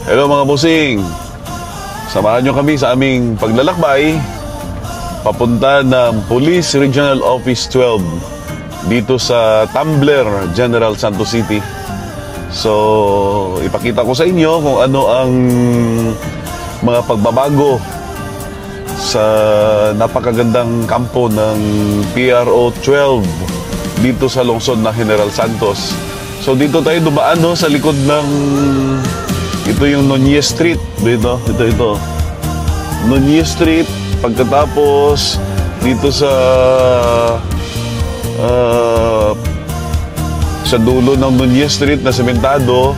Hello mga bossing, samahan nyo kami sa aming paglalakbay papunta ng Police Regional Office 12 dito sa Tumbler, General Santos City. So, ipakita ko sa inyo kung ano ang mga pagbabago sa napakagandang kampo ng PRO 12 dito sa lungsod ng General Santos. So, dito tayo dumaan sa likod ng... Ito yung Nunez Street. Ito. Nunez Street. Pagkatapos, dito sa dulo ng Nunez Street na sementado,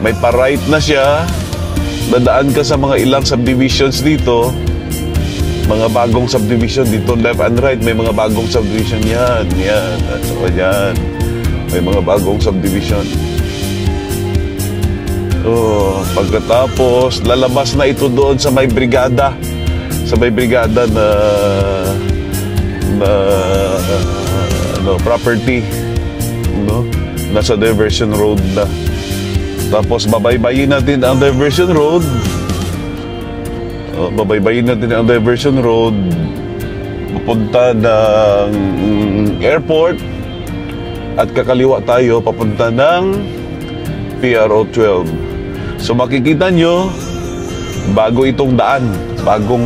may pa-right na siya. Dadaan ka sa mga ilang subdivisions dito. Mga bagong subdivision dito, left and right. May mga bagong subdivision yan. Yan. May mga bagong subdivision. Pagkatapos lalabas na ito doon sa may brigada na property, nasa diversion road na. Tapos babaybayin natin ang diversion road. Papunta ng airport at kakaliwa tayo papunta ng PRO 12. So makikita nyo, bago itong daan, bagong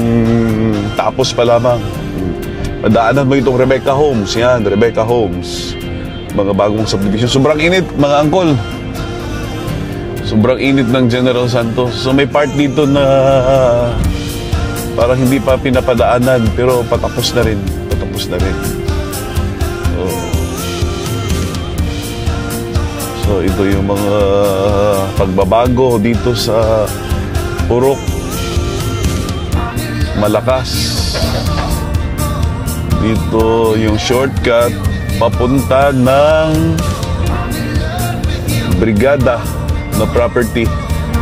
tapos pa lamang. Madaanan mo itong Rebecca Homes. Yan, Rebecca Homes. Mga bagong subdivision. Sobrang init, mga angkol. Sobrang init ng General Santos. So may part dito na parang hindi pa pinapadaanan, pero patapos na rin. So ito yung mga pagbabago dito sa Purok Malakas. Dito yung shortcut papunta ng brigada na property.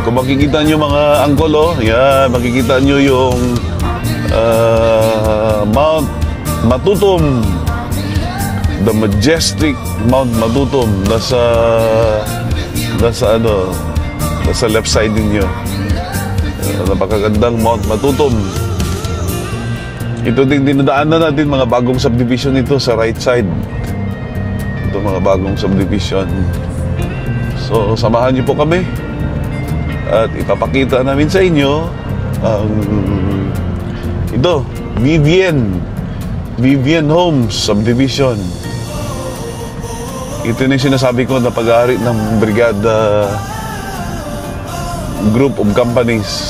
Kung makikita nyo mga angkol, yan, makikita nyo yung Mount Matutom. The majestic Mount Matutom nasa left side ninyo. Napakagandang Mount Matutom. Ito din dinadaanan natin, mga bagong subdivision ito sa right side. Ito mga bagong subdivision. So samahan niyo po kami at ipapakita namin sa inyo ang ito, Vivian Homes Subdivision. Ito na yung sinasabi ko na pag-aari ng Brigada Group of Companies.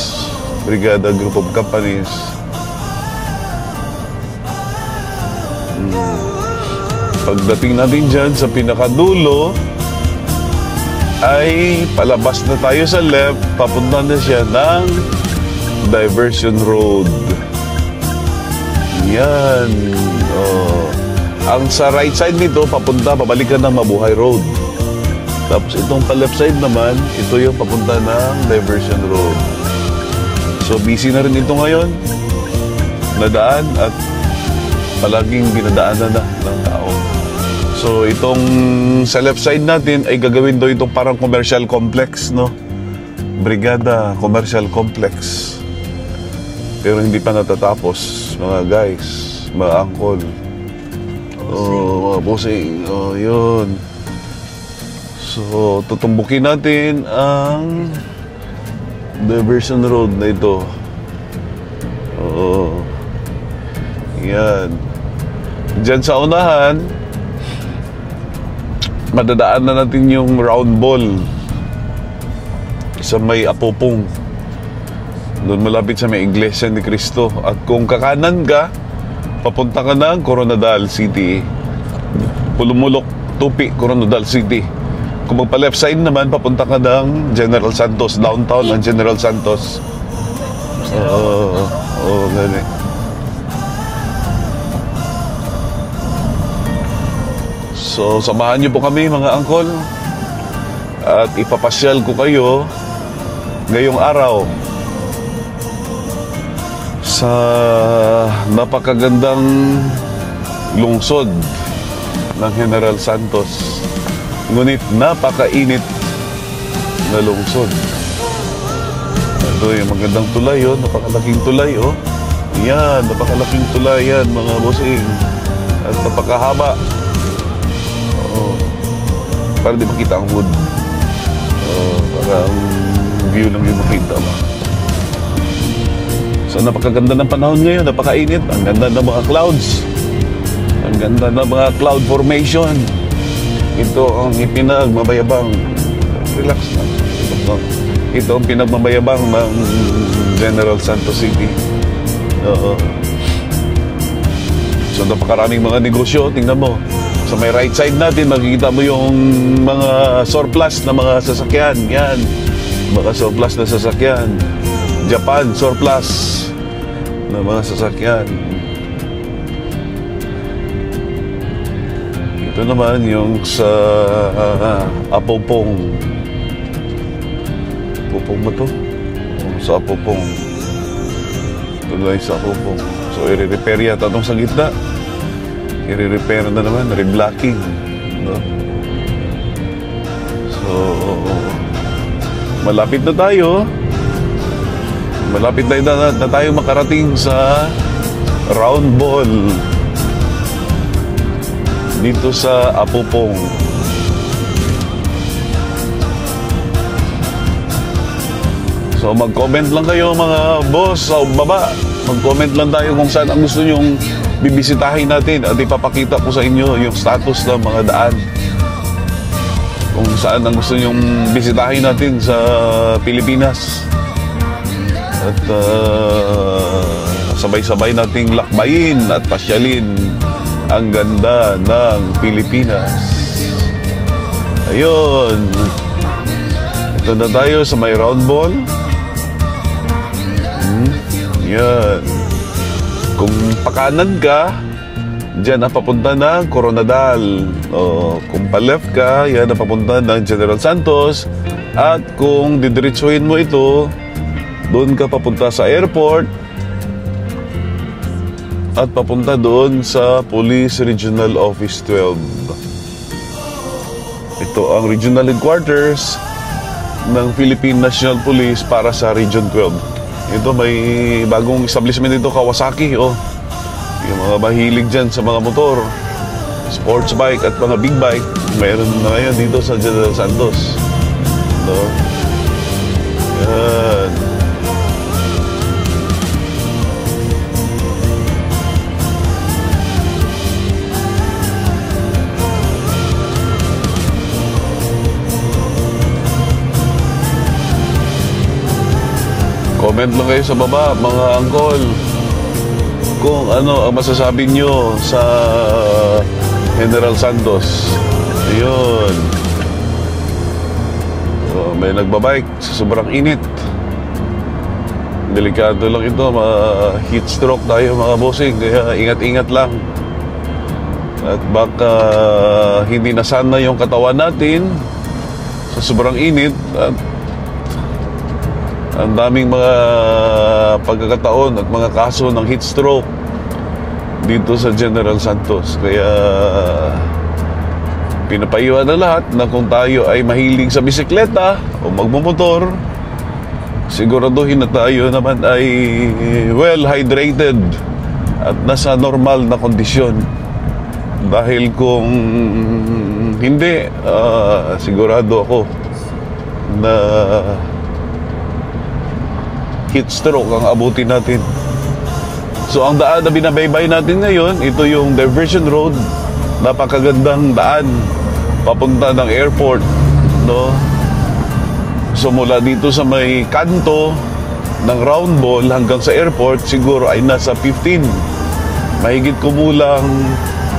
Pagdating natin dyan sa pinakadulo, ay palabas na tayo sa left, papunta na siya ng Diversion Road. Yan. Ang sa right side nito, pabalikan ng Mabuhay Road. Tapos itong pa left side naman, ito yung papunta ng Diversion Road. So busy na rin ito ngayon, nadaan at palaging dinadaanan na ng tao. So itong sa left side natin ay gagawin daw itong parang commercial complex, Brigada Commercial Complex. Pero hindi pa natatapos, mga guys, mga angkol. Mga bossing, yun. So, tutumbukin natin ang Diversion Road na ito. Yan. Diyan sa unahan, madadaan na natin yung round ball sa may Apopong. Doon malapit sa may Iglesia ni Cristo. At kung kakanan ka, papunta ka ng Coronadal City. Pulumulok, Tupi, Coronadal City. Kung magpa left side naman, papunta ka ng General Santos, downtown ng General Santos. Ganun. So, samahan niyo po kami, mga angkol. At ipapasyal ko kayo ngayong araw sa napakagandang lungsod ng General Santos. Ngunit napakainit na lungsod. Ito yung magandang tulay, oh. Napakalaking tulay, oh. Yan, napakalaking tulay yan, mga bossing. At napakahaba. Oh. Para di makita ang wood. Oh, para ang view lang yung makita mo. So napakaganda ng panahon ngayon, napakainit. Ang ganda ng mga clouds. Ang ganda ng mga cloud formation. Ito ang ipinagmamayabang. Relax na. Ito ang pinagmamayabang ng General Santos City. So napakaraming mga negosyo. Tingnan mo. Sa may right side natin, makikita mo yung mga surplus na mga sasakyan. Yan. Mga surplus na sasakyan. Japan, surplus na mga sasakyan. Ito naman yung sa Apopong. Apopong ba ito? Sa Apopong. Ito lang sa Apopong. So, i-repair yata itong sa gitna. I-repair na naman, reblocking. No? So, malapit na tayo. Malapit na tayo makarating sa round ball dito sa Apopong. So mag-comment lang kayo mga boss sa baba. Mag-comment lang tayo kung saan ang gusto nyong bibisitahin natin at ipapakita ko sa inyo yung status ng mga daan. Kung saan ang gusto nyong bisitahin natin sa Pilipinas. At sabay-sabay nating lakbayin at pasyalin ang ganda ng Pilipinas. Ayun. Ito na tayo sa may round ball. Yan. Kung pakanan ka, dyan ang papunta ng Coronadal. O, kung pa-left ka, yan ang papunta ng General Santos. At kung didiretsuhin mo ito, doon ka papunta sa airport at papunta doon sa Police Regional Office 12. Ito ang regional headquarters ng Philippine National Police para sa Region 12. Ito may bagong establishment dito, Kawasaki. Oh. Yung mga mahilig dyan sa mga motor, sports bike at mga big bike, mayroon na ngayon dito sa General Santos. No? Yan. Comment lang kayo sa baba, mga angkol, kung ano ang masasabi nyo sa General Santos. Ayun. So, may nagbabike sa sobrang init. Delikado lang ito, heat stroke tayo mga bossing, kaya ingat-ingat lang. At baka hindi nasana yung katawan natin sa sobrang init at ang daming mga pagkakataon at mga kaso ng heat stroke dito sa General Santos. Kaya pinapayuhan na lahat na kung tayo ay mahilig sa bisikleta o magmumotor, siguraduhin na tayo naman ay well hydrated at nasa normal na kondisyon. Dahil kung hindi, sigurado ako na heat stroke ang abutin natin. So ang daan na binabaybay natin ngayon, ito yung diversion road. Napakagandang daan papunta ng airport, no? So mula dito sa may kanto ng round ball hanggang sa airport, siguro ay nasa 15, mahigit kumulang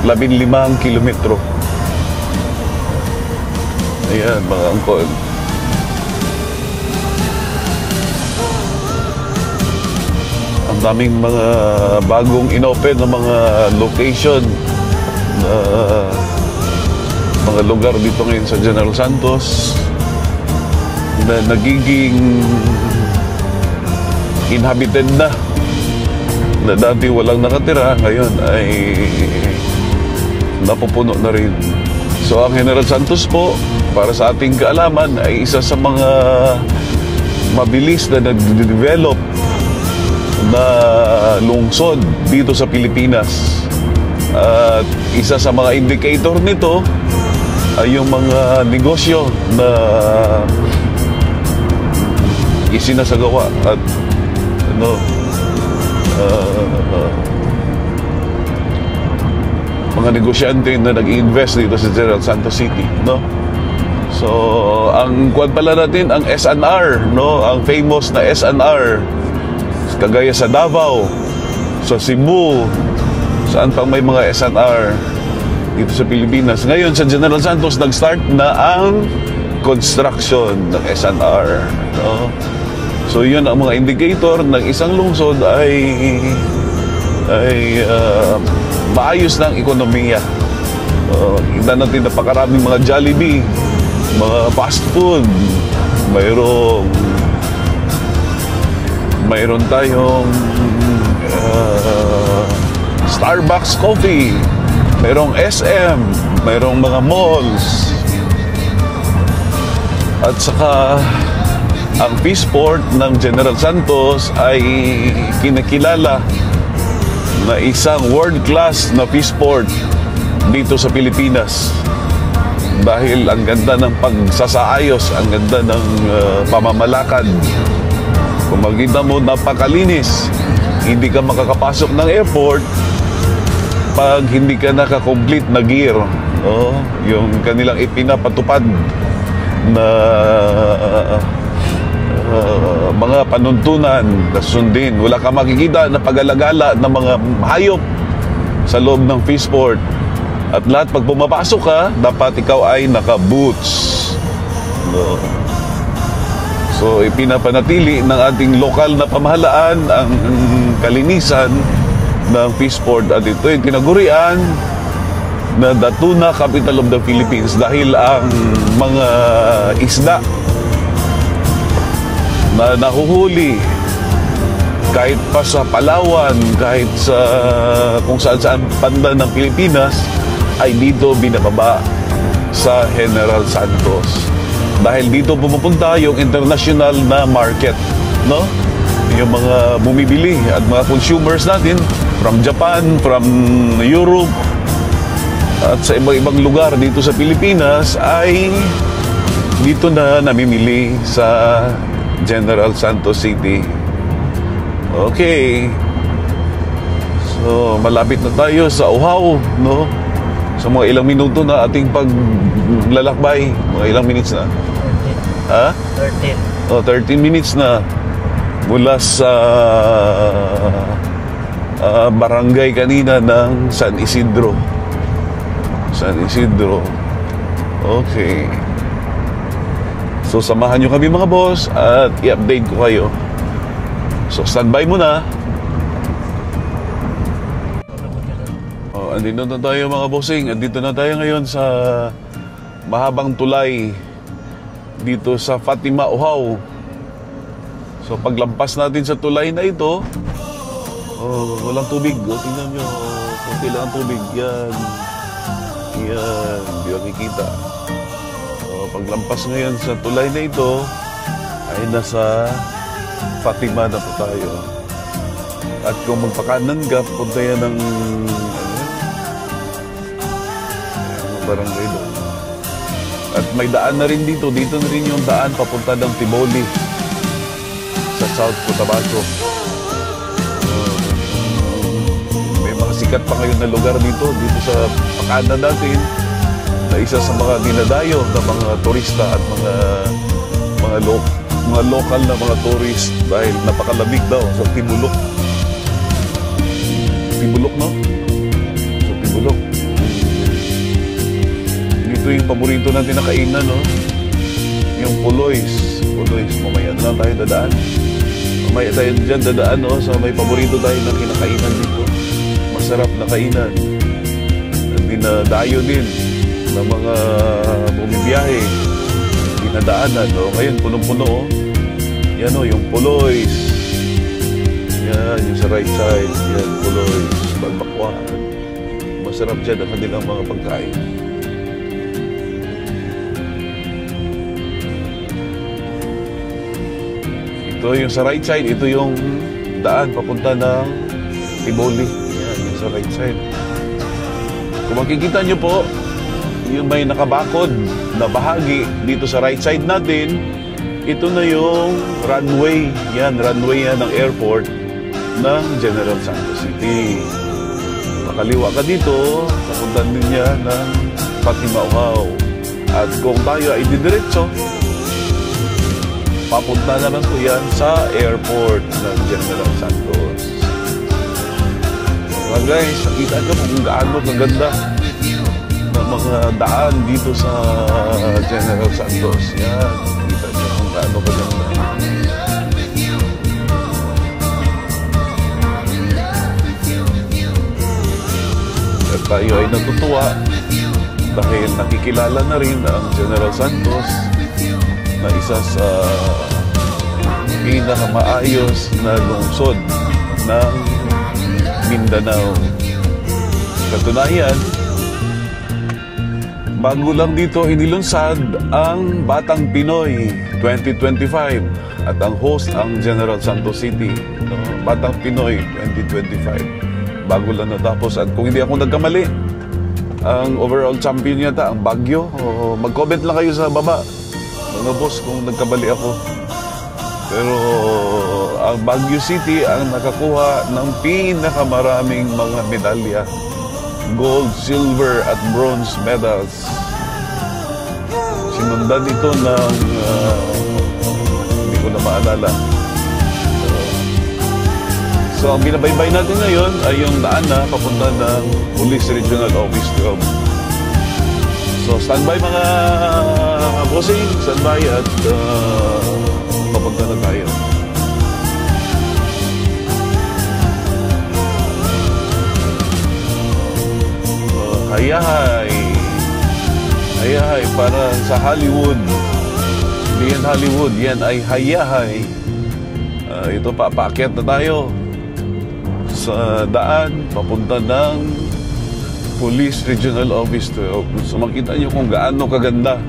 15 kilometro. Ayan mga angkol. Daming mga bagong inopen na mga location na mga lugar dito ngayon sa General Santos na nagiging inhabited na dati walang nakatira, ngayon ay napupuno na rin. So ang General Santos po, para sa ating kaalaman, ay isa sa mga mabilis na nag-develop na lungsod dito sa Pilipinas. At isa sa mga indicator nito ay yung mga negosyo na isinasagawa at mga negosyante na nag-invest dito sa General Santos City, no? So, ang kuwan pala natin, ang SNR, no? Ang famous na SNR, kagaya sa Davao, sa Cebu, saan pang may mga SNR dito sa Pilipinas. Ngayon, sa General Santos, nag-start na ang construction ng SNR, no? So, yun ang mga indicator ng isang lungsod ay maayos ng ekonomiya. Kita natin napakaraming mga Jollibee, mga fast food, mayroon tayong Starbucks coffee, mayroong SM, mayroong mga malls, at saka ang Peaceport ng General Santos ay kinakilala na isang world-class na Peaceport dito sa Pilipinas dahil ang ganda ng pagsasaayos, ang ganda ng pamamalakad. Kung makita mo, napakalinis. Hindi ka makakapasok ng airport pag hindi ka naka-complete na gear. Yung kanilang ipinapatupad na mga panuntunan na sundin. Wala ka makikita na pag-alagala ng mga hayop sa loob ng Peaceport. At lahat, pag pumapasok ka, dapat ikaw ay naka-boots. So, ipinapanatili ng ating lokal na pamahalaan ang kalinisan ng Peaceport. At ito yung tinagurian na the tuna capital of the Philippines dahil ang mga isda na nahuhuli kahit pa sa Palawan, kahit sa kung saan banda ng Pilipinas, ay dito binababa sa General Santos. Dahil dito pumupunta yung international na market, no? Yung mga bumibili at mga consumers natin from Japan, from Europe, at sa ibang lugar dito sa Pilipinas ay dito na namimili sa General Santos City. Okay. So, malapit na tayo sa Uhaw, no? Sa mga ilang minuto na ating paglalakbay. Mga ilang minutes na? 13. 13 minutes na mula sa barangay kanina ng San Isidro. San Isidro. Okay. So, samahan nyo kami mga boss at i-update ko kayo. So, standby muna. Andito na tayo mga bossing. Andito na tayo ngayon sa mahabang tulay dito sa Fatima, Uhaw. So, paglampas natin sa tulay na ito, walang tubig. Tingnan nyo, kunti lang ang tubig. Yan. Yan. Hindi makikita. Paglampas ngayon sa tulay na ito ay nasa Fatima na po tayo. At kung magpakanan ka, punta yan ng barangay doon. At may daan na rin dito. Dito na rin yung daan papunta ng Tiboli sa South Cotabato. May mga sikat pa ngayon na lugar dito sa pakanan natin na isa sa mga dinadayo ng mga turista at mga lokal na mga tourist dahil napakalamig daw sa Tibulok. Tibulok, no? Sa Tibulok. Dito yung paborito natin na kainan, no? Yung puloys. Puloys. Mamaya na lang tayo dadaan. Mamaya tayo dyan dadaan, no? So may paborito tayo na kinakainan dito. Masarap na kainan. Dinadayo din ng mga bumibiyahe, dinadaanan, no? Ngayon, punong-puno, oh. Yan, oh, yung puloys. Yan, yung sa right side. Yan, puloys, balbakwaan. Masarap dyan ang kanilang mga pagkain. Ito yung sa right side, ito yung daan papunta ng Tiboli. Yan, yung sa right side. Kung makikita nyo po, yung may nakabakod na bahagi dito sa right side natin, ito na yung runway. Yan, runway yan ng airport ng General Santos City. Makaliwa ka dito, papunta din niya ng Patimauhaw. At kung tayo ay didiretso, papunta naman po yan sa airport ng General Santos. Mga guys, nakita nyo kung gaano kaganda ng mga daan dito sa General Santos. Yan, nakita nyo kung gaano kaganda. At tayo ay natutuwa dahil nakikilala na rin ang General Santos na isa sa pinakamaayos na lungsod ng Mindanao. Katunayan, bago lang dito inilunsad ang Batang Pinoy 2025 at ang host ang General Santos City. Batang Pinoy 2025. Bago lang natapos at kung hindi ako nagkamali, ang overall champion yata ang Baguio. Mag-comment lang kayo sa baba, mga boss, kung nagkamali ako. Pero ang Baguio City ang nakakuha ng pinakamaraming mga medalya. Gold, silver at bronze medals. Sinundan ito ng hindi ko na maalala. So ang binabaybay natin ngayon ay yung daan na papunta ng Police Regional Office 12. So standby mga bossing, standby at papunta na tayo. Hayahay. Hayahay, para sa Hollywood. Hindi yan Hollywood, yan ay hayahay. Ito, papaakyat na tayo sa daan papunta ng Police Regional Office 12. So makita nyo kung gaano kaganda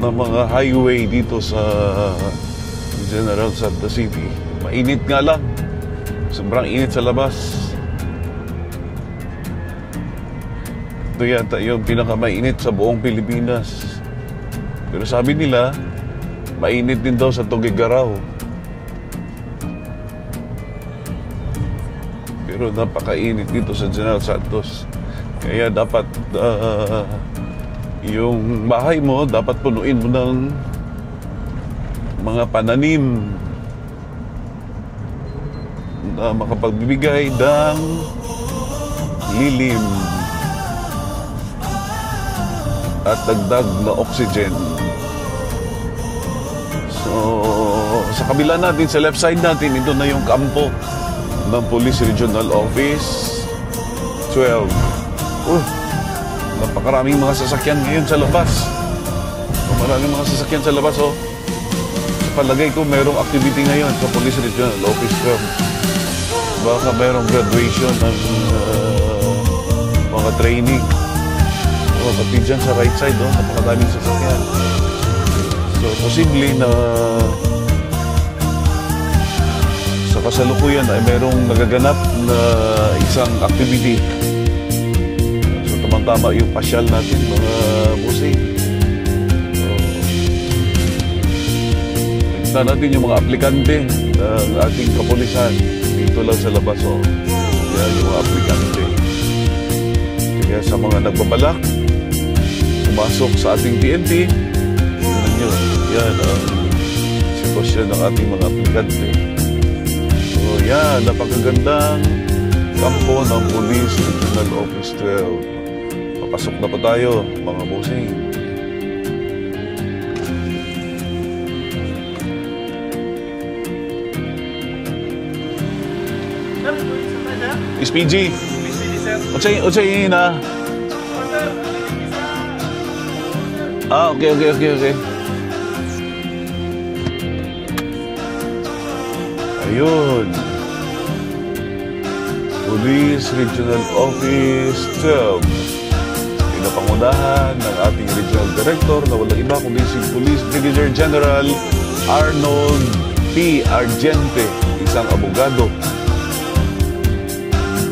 ng mga highway dito sa General Santos City. Mainit nga lang. Sobrang init sa labas. Ito yata yung pinakamainit sa buong Pilipinas. Pero sabi nila, mainit din daw sa Tuguegarao. Pero napakainit dito sa General Santos. Kaya dapat yung bahay mo, dapat punuin mo ng mga pananim na makapagbibigay ng lilim at dagdag na oxygen. So, sa kabila natin, sa left side natin, ito na yung kampo ng Police Regional Office 12. Napakaraming mga sasakyan ngayon sa labas. Maraming mga sasakyan sa labas, oh. Sa palagay ko, mayroong activity ngayon sa Police Regional Office 12. Baka mayroong graduation ng mga training. Pati dyan sa right side, oh, napakadaming sasakyan. So, posible na sa kasalukuyan ay mayroong nagaganap na isang activity. So, tamang-tama yung pasyal natin, mga busing. So, nakita natin yung mga aplikante ng ating kapulisan. Dito lang sa labas, oh. Yan yung mga aplikante. Kaya sa mga nagbabalak, pumasok sa ating PNP, tignan nyo, yan ang sitwasyon ng ating mga aplikante. So yan, napakagandang kampo ng Police Regional Office 12. Papasok na po tayo, mga bossing. SPG. Utsay na. Okay. Ayun. Police Regional Office 12. Pinapangunahan ng ating Regional Director na walang iba kundi si Police Brigadier General Arnold P. Argente, isang abogado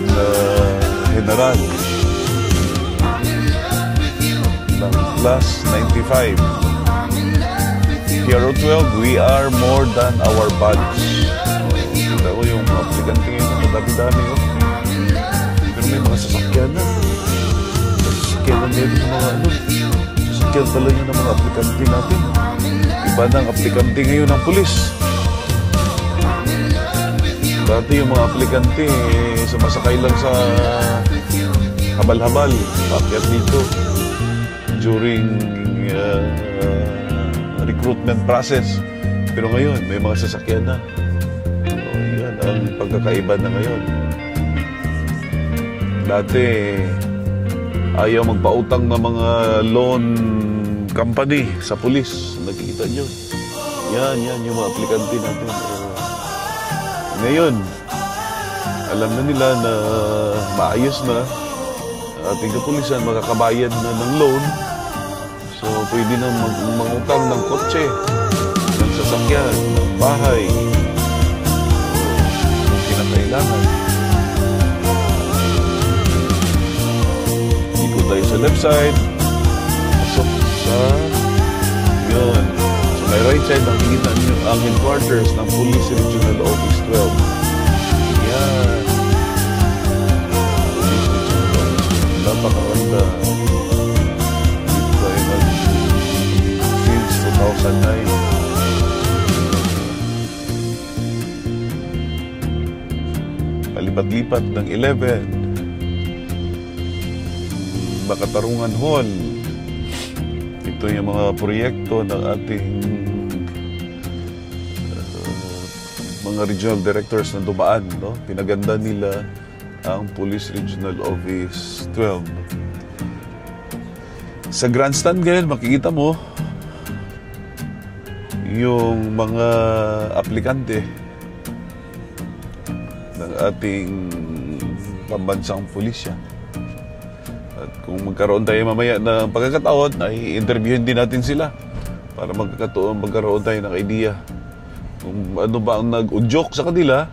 na general ng Class 95. PRO 12, we are more than our bodies. Kita ko yung mga aplikante ngayon, madami-dami. Pero may mga sasakyan na. Sasakyan na meron ng mga sasakyan pala yun ng mga aplikante natin. Iba ng aplikante ngayon ng pulis. Dati yung mga aplikante, sumasakay lang sa habal-habal, pakyat dito during recruitment process. Pero ngayon, may mga sasakyan na. So, yan ang pagkakaiba na ngayon. Dati, ayaw magpautang ng mga loan company sa pulis. Nakikita nyo. Yan yung mga aplikante natin. Pero, ngayon, alam na nila na maayos na ating kapulisan, makakabayad na ng loan. So, pwede na mangutang ng kotse, ng sasakyan, ng bahay. So, kinakailangan. Ikot tayo sa left side. Pasok sa yun. So, may right side, nakikita niyo ang headquarters ng Police Regional Office 12. Yan. Police Regional Office 12. Napakaganda. Dito tayo since 2009. Palipat-lipat ng 11. Makatarungan Hall. Ito yung mga proyekto ng ating mga regional directors na dumaan, no? Pinaganda nila ang Police Regional Office 12. Sa grandstand ngayon, makikita mo yung mga aplikante ng ating pambansang pulisya. At kung magkaroon tayo mamaya ng pagkakataon, ay interviewin din natin sila para magkaroon tayo ng idea kung ano ba ang nag-udyok sa kanila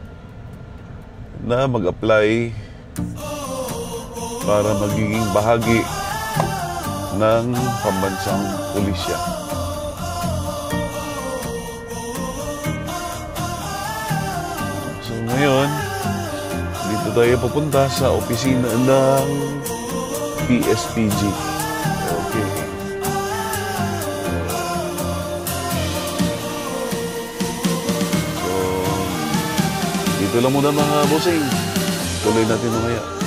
na mag-apply para magiging bahagi ng pambansang pulisya. So ngayon, dito tayo pupunta sa opisina ng PSPG. Okay. So, dito lang muna mga bossing. Tuloy natin mamaya.